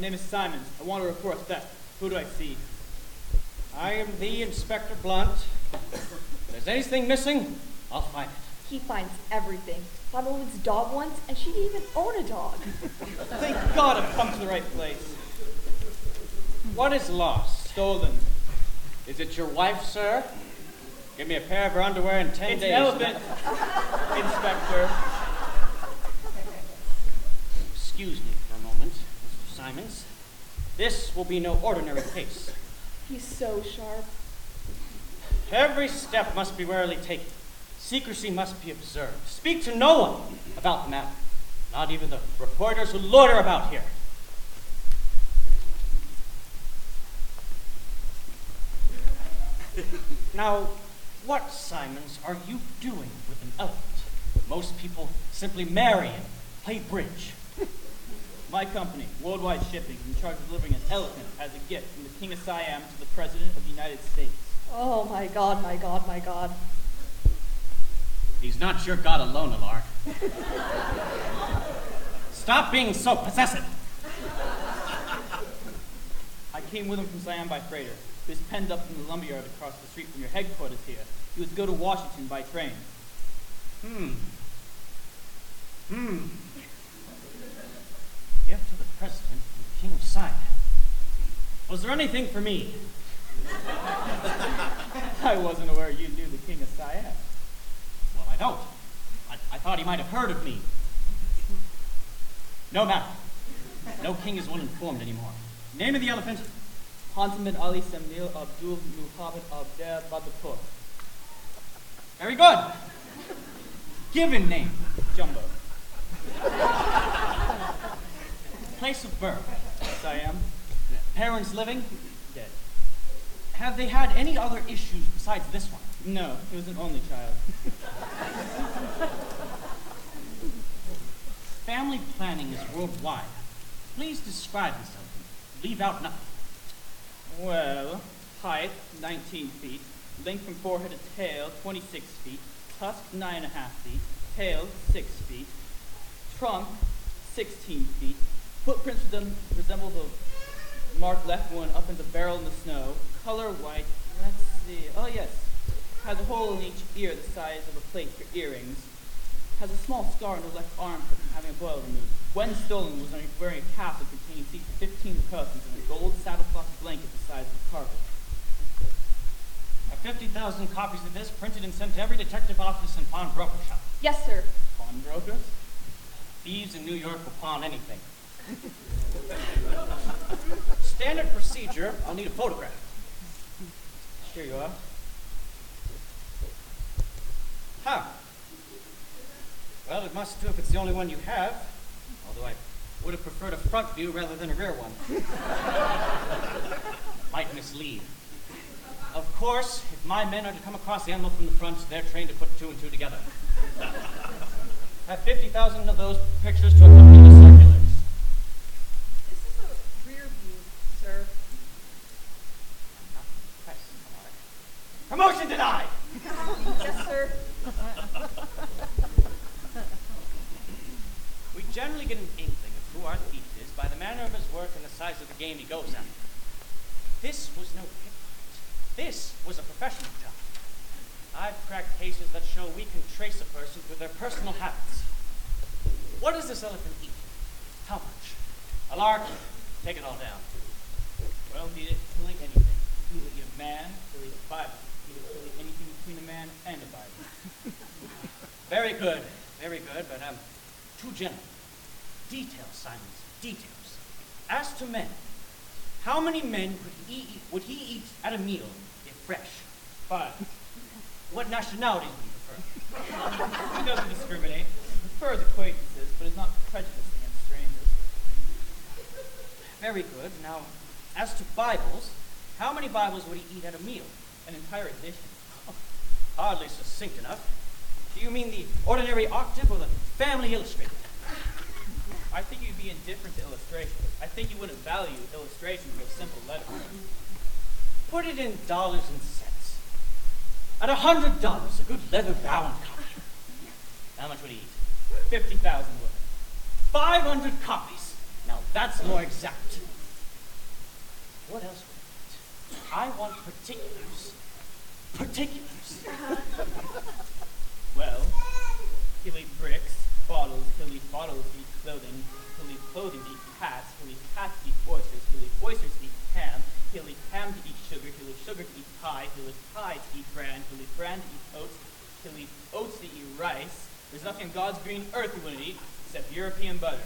name is Simons. I want to report theft. Who do I see? I am the Inspector Blunt. If there's anything missing, I'll find it. He finds everything. Bought a woman's dog once, and she didn't even own a dog. Thank God I've come to the right place. What is lost? Stolen. Is it your wife, sir? Give me a pair of her underwear in 10 It's days. an elephant, Inspector. Excuse me for a moment, Mr. Simons. This will be no ordinary case. He's so sharp. Every step must be warily taken. Secrecy must be observed. Speak to no one about the matter, not even the reporters who loiter about here. Now, what, Simons, are you doing with an elephant? Most people simply marry and play bridge. My company, Worldwide Shipping, is in charge of delivering an elephant as a gift from the King of Siam to the President of the United States. Oh, my God, my God, my God. He's not your god alone, Alarac. Stop being so possessive. I came with him from Siam by freighter. He was penned up in the lumberyard across the street from your headquarters here. He was to go to Washington by train. Gift to the President and the King of Siam. Was there anything for me? I wasn't aware you knew the King of Siam. Well, I don't. I thought he might have heard of me. No matter. No king is well informed anymore. Name of the elephant? Hantem bin Ali Samil Abdul Muhammad Abdel Badapur. Very good. Given name? Jumbo. Place of birth? Siam. Parents living? Dead. Have they had any other issues besides this one? No, he was an only child. Family planning is worldwide. Please describe this elephant. Leave out nothing. Well, height, 19 feet. Length from forehead to tail, 26 feet. Tusk, 9.5 feet. Tail, 6 feet. Trunk, 16 feet. Footprints resemble the mark left one up in the barrel in the snow. Color white. Let's see. Oh, yes. Has a hole in each ear the size of a plate for earrings. Has a small scar on the left armpit from having a boil removed. When stolen, was wearing a castle containing seats for 15 persons and a gold saddlecloth blanket the size of a carpet. Have 50,000 copies of this printed and sent to every detective office and pawnbroker shop. Yes, sir. Pawnbrokers? Thieves in New York will pawn anything. Standard procedure, I'll need a photograph. Here you are. Huh. Well, it must do if it's the only one you have. Although I would have preferred a front view rather than a rear one. Might mislead. Of course, if my men are to come across the animal from the front, they're trained to put two and two together. Have 50,000 of those pictures to accompany the circulars. This is a rear view, sir. I'm not impressed, Alarac. Promotion denied! Yes, sir. We generally get an inkling of who our thief is by the manner of his work and the size of the game he goes after. This was no pickpocket. This was a professional job. I've cracked cases that show we can trace a person through their personal habits. What does this elephant eat? How much? Alarac, take it all down. Well, he'll eat anything. He'll eat a man, he'll eat a Bible. He'll eat anything between a man and a Bible. Very good, but too general. Details, Simons, details. As to men, how many men would he eat at a meal if fresh? 5. What nationalities would he prefer? He doesn't discriminate. He prefers acquaintances, but is not prejudiced against strangers. Very good. Now, as to Bibles, how many Bibles would he eat at a meal? An entire edition. Hardly succinct enough. Do you mean the ordinary octave or the family illustrated? I think you'd be indifferent to illustration. I think you wouldn't value illustrations of simple letters. Put it in dollars and cents. At $100, a good leather-bound copy. How much would he eat? 50,000 would. 500 copies. Now that's more exact. What else would I want? I want particulars. Particulars. Well, he'll eat bricks, bottles, he'll eat bottles, eat clothing, he'll eat clothing, eat cats, he'll eat cats, eat oysters, he'll eat oysters, eat ham, he'll eat ham to eat sugar, he'll eat sugar to eat pie, he'll eat pie to eat bran, he'll eat bran to eat oats, he'll eat oats to eat rice. There's nothing on God's green earth he wouldn't eat except European butter.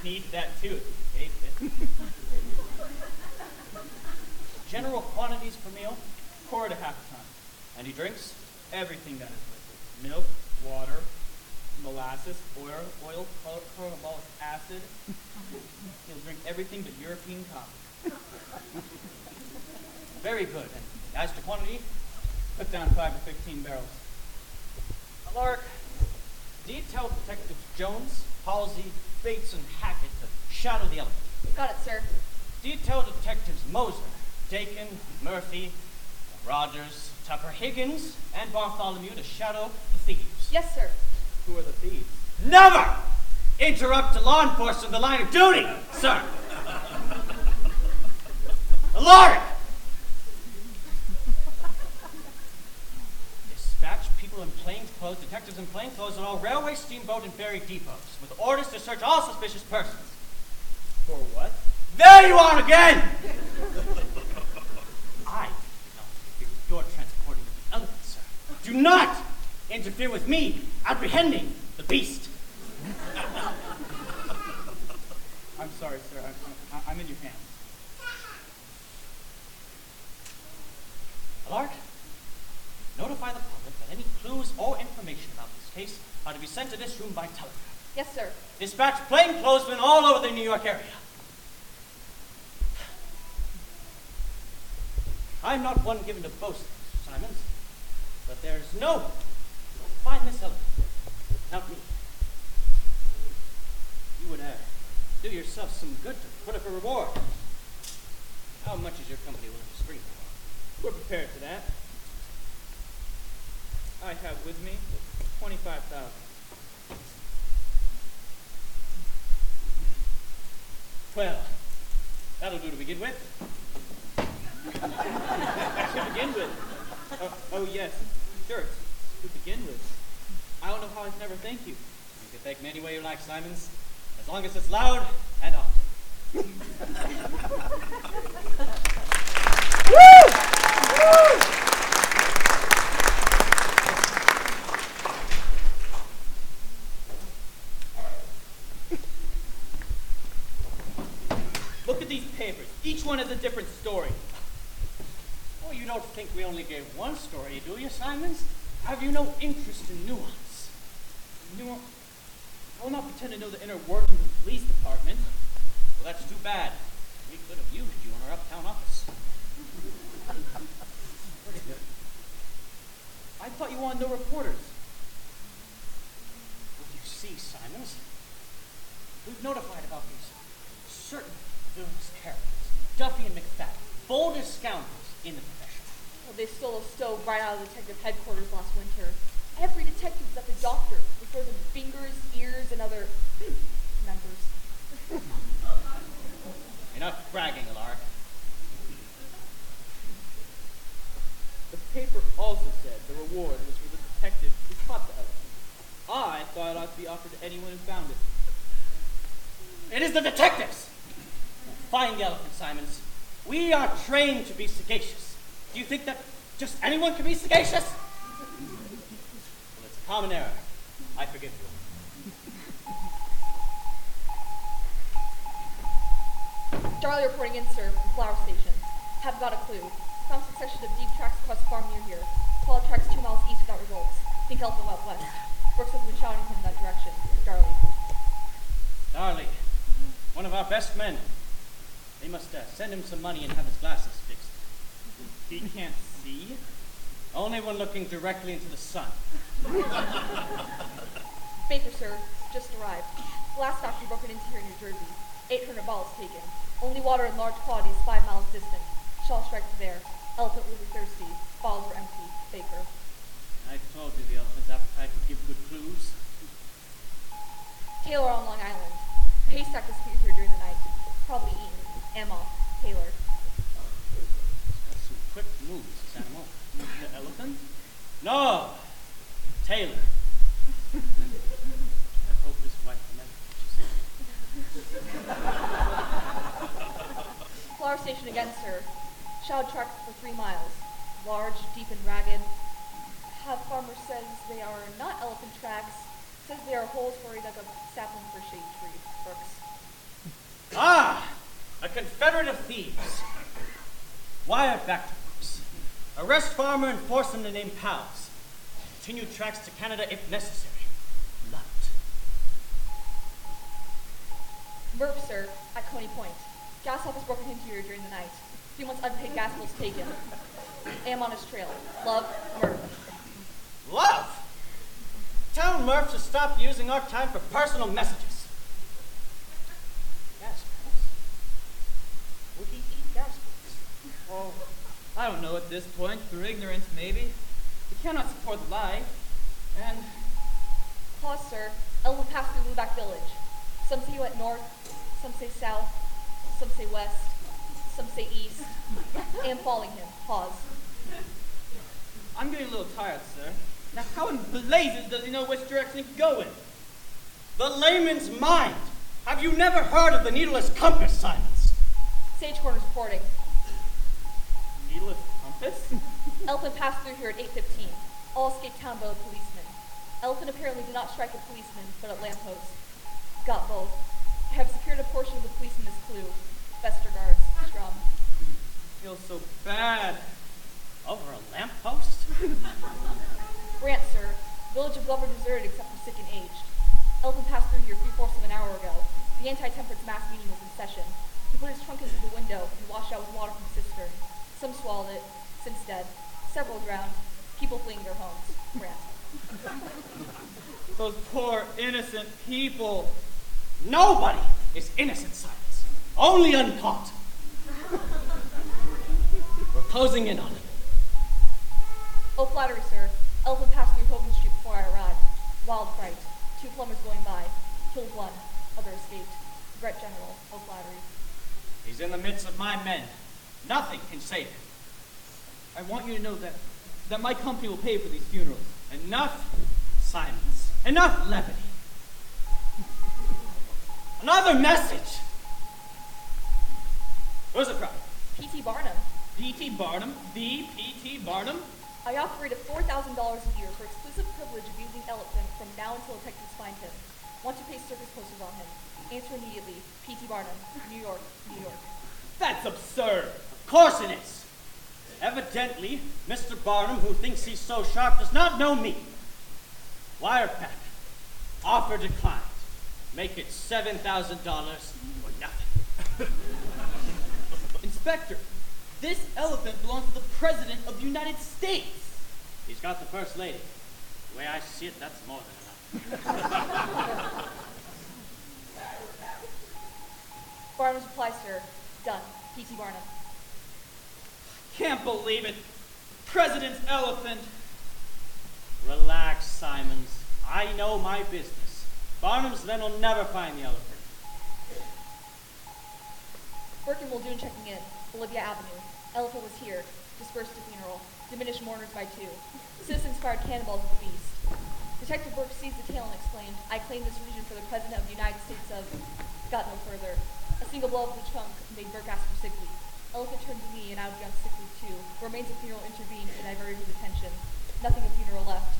He eats that too if he tastes it. General quantities per meal? Quart to half a ton. And he drinks? Everything that is liquid. Milk, water, molasses, oil, carbolic acid. He'll drink everything but European coffee. Very good. And as to quantity? Put down 5 to 15 barrels. Alaric, do you tell Detectives Jones, Halsey, Bates, and Hackett to shadow the elephant? Got it, sir. Do you tell Detectives Moser, Dakin, Murphy, Rogers, Tucker Higgins, and Bartholomew to shadow the thieves? Yes, sir. Who are the thieves? Never interrupt a law enforcement in the line of duty, sir. Alaric! Dispatch people in plainclothes, detectives in plainclothes at all railway, steamboat, and ferry depots with orders to search all suspicious persons. For what? There you are again! I do not interfere with your transporting of the elephant, sir. Do not interfere with me apprehending the beast. I'm sorry, sir. I'm in your hands. Alaric, notify the public that any clues or information about this case are to be sent to this room by telegraph. Yes, sir. Dispatch plainclothesmen all over the New York area. I'm not one given to boasting, Mr. Simons, but there's no one who will find this elephant. Not me. You would do yourself some good to put up a reward. How much is your company willing to screen for? We're prepared for that. I have with me 25,000. Well, that'll do to begin with. To begin with. Oh yes, sure. To begin with. I don't know how I can never thank you. You can thank me any way you like, Simons, as long as it's loud and often. Look at these papers. Each one has a different story. Oh, you don't think we only gave one story, do you, Simons? Have you no interest in nuance? I will not pretend to know the inner workings of the police department. Well, that's too bad. We could have used you in our uptown office. I thought you wanted no reporters. Well, you see, Simons, we've notified about these certain villainous characters, Duffy and McFadden, boldest scoundrels in the profession. Well, they stole a stove right out of detective headquarters last winter. Every detective is at the doctor with frozen fingers, ears, and other members. Enough bragging, Alaric. The paper also said the reward was for the detective who caught the elephant. I thought it ought to be offered to anyone who found it. It is the detectives! Find the elephant, Simons. We are trained to be sagacious. Do you think that just anyone can be sagacious? Well, it's a common error. I forgive you. Charlie reporting in, sir, from Flower Station. Have got a clue. Found succession of deep tracks across the farm near here. Followed tracks 2 miles east without results. Think elephant went west. Brooks has been shouting him in that direction. Darley. Darley, one of our best men. They must send him some money and have his glasses fixed. He can't see? Only when looking directly into the sun. Baker, sir. Just arrived. Glass factory broken into here in New Jersey. 800 balls taken. Only water in large quantities 5 miles distant. Shell strike to there. Elephant will be thirsty. Bottles were empty. Baker. I told you the elephant's appetite would give good clues. Taylor on Long Island. A haystack disappeared here during the night. Probably eaten. Emma. Taylor. Taylor. I hope his wife never catches Flower station again, sir. Shadowed tracks for 3 miles. Large, deep, and ragged. Have farmer says they are not elephant tracks. Says they are holes where he dug a sapling for shade tree. Brooks. Ah! A confederate of thieves. Wire back to Brooks. Arrest farmer and force him to name pals. Continue tracks to Canada if necessary. Love it. Murph, sir, at Coney Point. Gas office broken into here during the night. 3 months unpaid gas bills taken. Am on his trail. Love, Murph. Love? Tell Murph to stop using our time for personal messages. Gas bills? Would he eat gas bills? Oh, I don't know at this point, through ignorance maybe. We cannot support the lie. And Pause, sir. Elwood passed through Lubac village. Some say you went north, some say south, some say west, some say east. Am following him. Pause. I'm getting a little tired, sir. Now how in blazes does he know which direction he's going? The layman's mind. Have you never heard of the needleless compass, Simons? Sage Corner's reporting. Needless compass? Elephant passed through here at 8:15. All escaped town by a policeman. Elephant apparently did not strike a policeman, but a lamppost. Got both. I have secured a portion of the policeman's clue. Vestergaard's drum. Feels so bad. Over a lamppost? Grant, sir. Village of Glover deserted except for sick and aged. Elephant passed through here 3/4 of an hour ago. The anti-temperance mass meeting was in session. He put his trunk into the window and washed out with water from the cistern. Some swallowed it, since dead. Several drowned. People fleeing their homes. Grant. Those poor innocent people. Nobody is innocent, Simons. Only uncaught. We're closing in on it. Oh, flattery, sir. Elephant passed through Hogan Street before I arrived. Wild fright. 2 plumbers going by. Killed one. Other escaped. Regret, General. Oh, flattery. He's in the midst of my men. Nothing can save him. I want you to know that my company will pay for these funerals. Enough, Simons. Enough levity. Another message. Who's it from? P.T. Barnum. P.T. Barnum? The P.T. Barnum? I offered $4,000 a year for exclusive privilege of using Elephant from now until detectives find him. Want to paste circus posters on him. Answer immediately. P.T. Barnum. New York, New York. That's absurd. Of course it is. Evidently, Mr. Barnum, who thinks he's so sharp, does not know me. Wire back. Offer declined. Make it $7,000 or nothing. Inspector, this elephant belongs to the President of the United States. He's got the First Lady. The way I see it, that's more than enough. Barnum's reply, sir. Done. P.T. Barnum. Can't believe it. President's elephant. Relax, Simons. I know my business. Barnum's men will never find the elephant. Burke and Muldoon checking in. Olivia Avenue. Elephant was here. Dispersed to funeral. Diminished mourners by 2. Citizens fired cannonballs at the beast. Detective Burke seized the tail and explained, I claim this region for the President of the United States of... Got no further. A single blow of the trunk made Burke ask for sick leave. Elephant turned to me and I would be on sick leave too. Remains of funeral intervened and diverted his attention. Nothing of funeral left.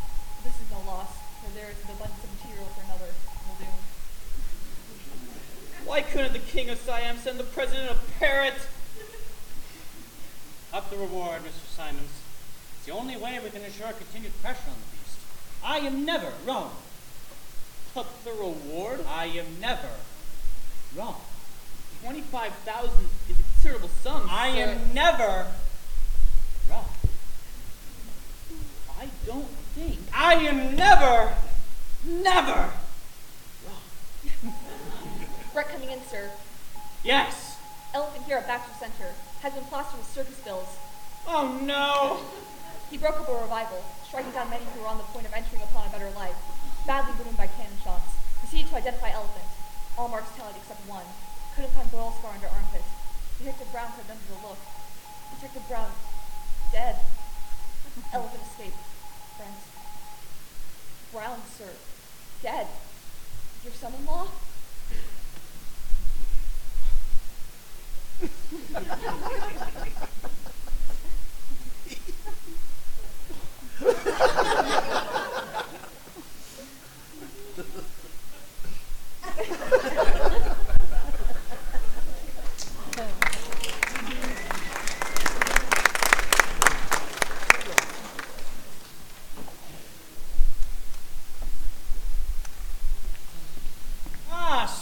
This is no loss, for there is an abundance of material for another. Muldoon. Why couldn't the King of Siam send the President a parrot? Up the reward, Mr. Simons. It's the only way we can ensure continued pressure on the beast. I am never wrong. Up the reward? I am never wrong. 25,000 is a considerable sum, I sir. am never wrong. I don't think. I am never wrong. Brett coming in, sir. Yes. Elephant here at Baxter Center. Has been plastered with circus bills. Oh no! He broke up a revival, striking down many who were on the point of entering upon a better life. Badly wounded by cannon shots. Proceeded to identify Elephant. All marks tallied except one. Couldn't find boil scar under armpit. Detective Brown had done the look. Detective Brown, dead. Elephant escaped. Friends. Brown, sir. Dead. Your son-in-law?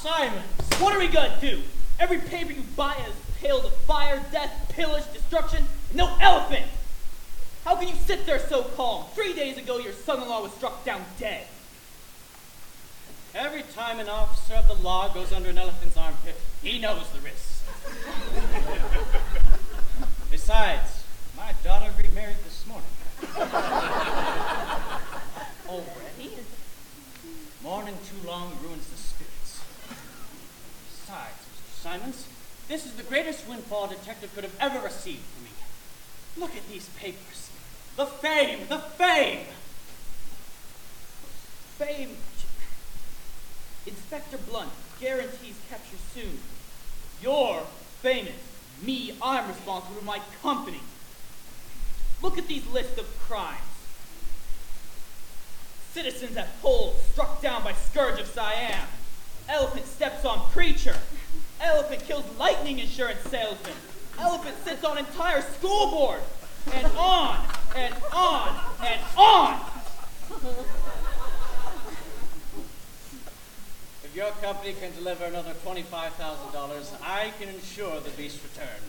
Simon, what are we gonna do? Every paper you buy has tales of fire, death, pillage, destruction, and no elephant! How can you sit there so calm? 3 days ago, your son-in-law was struck down dead. Every time an officer of the law goes under an elephant's armpit, he knows the risks. Besides, my daughter remarried this morning. Already? Mourning too long ruins the spirits. Besides, Mr. Simons, this is the greatest windfall a detective could have ever received from me. Look at these papers. The fame, the fame! Fame. Inspector Blunt guarantees capture soon. You're famous. Me, I'm responsible for my company. Look at these lists of crimes. Citizens at polls struck down by scourge of Siam. Elephant steps on preacher. Elephant kills lightning insurance salesman. Elephant sits on entire school board. And on, and on, and on. If your company can deliver another $25,000, I can ensure the beast's return.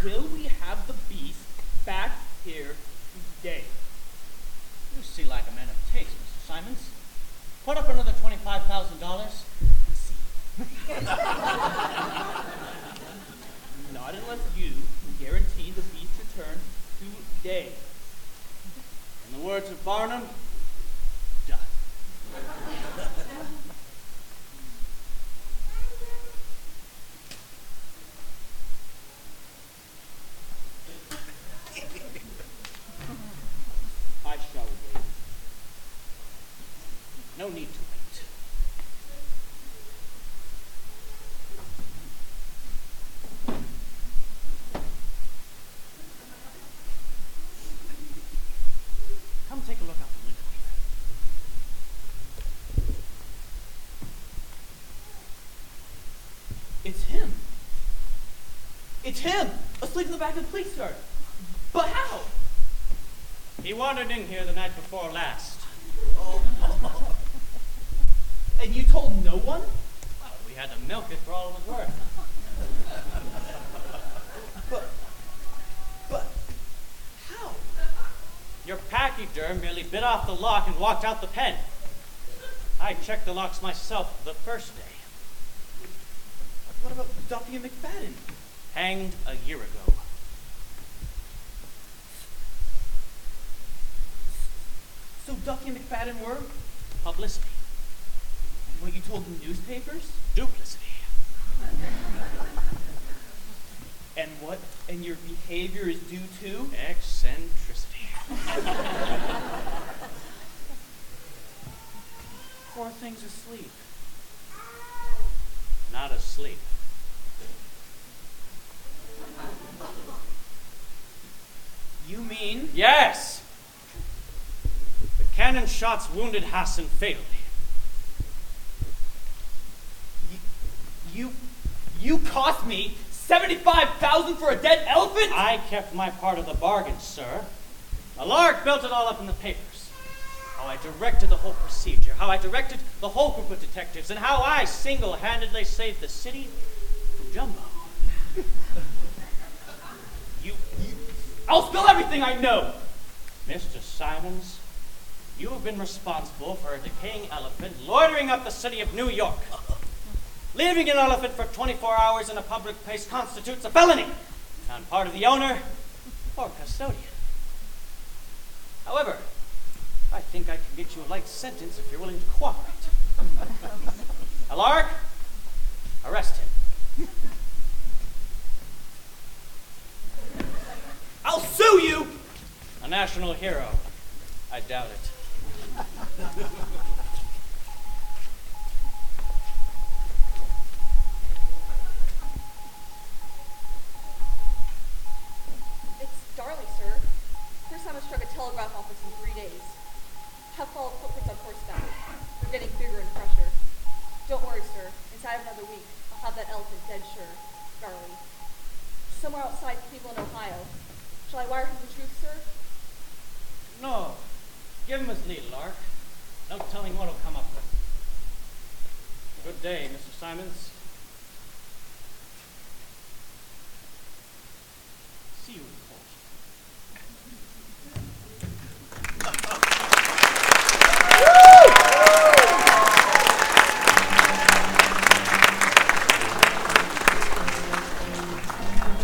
Will we have the beast back here today? You see like a man of taste, Mr. Simons. Put up another $25,000 and see. Not unless you guarantee the beast's return today. In the words of Barnum, done. I shall wait. No need to wait. Come take a look out the window here. It's him. It's him! Asleep in the back of the police car. But how? He wandered in here the night before last. And you told no one? Well, we had to milk it for all it was worth. But, how? Your pachyderm merely bit off the lock and walked out the pen. I checked the locks myself the first day. What about Duffy and McFadden? Hanged a year ago. So Duffy and McFadden were? Publicity. And what you told the newspapers? Duplicity. And your behavior is due to? Eccentricity. Poor thing's asleep. Not asleep. You mean? Yes! The cannon shots wounded Hassan fatally. You cost me $75,000 for a dead elephant? I kept my part of the bargain, sir. Alarac built it all up in the papers. How I directed the whole procedure, how I directed the whole group of detectives, and how I single-handedly saved the city from Jumbo. I'll spill everything I know! Mr. Simons, you have been responsible for a decaying elephant loitering up the city of New York. Leaving an elephant for 24 hours in a public place constitutes a felony on part of the owner or custodian. However, I think I can get you a light sentence if you're willing to cooperate. Alarac, arrest him. I'll sue you! national hero. I doubt it. It's Darley, sir. First time I struck a telegraph office in 3 days. Have followed footprints on horseback. They're getting bigger and fresher. Don't worry, sir. Inside of another week, I'll have that elephant dead sure. Darley. Somewhere outside Cleveland, Ohio. Shall I wire him the truth, sir? No. Give him his lead, Lark. No telling what he'll come up with. Good day, Mr. Simons. See you.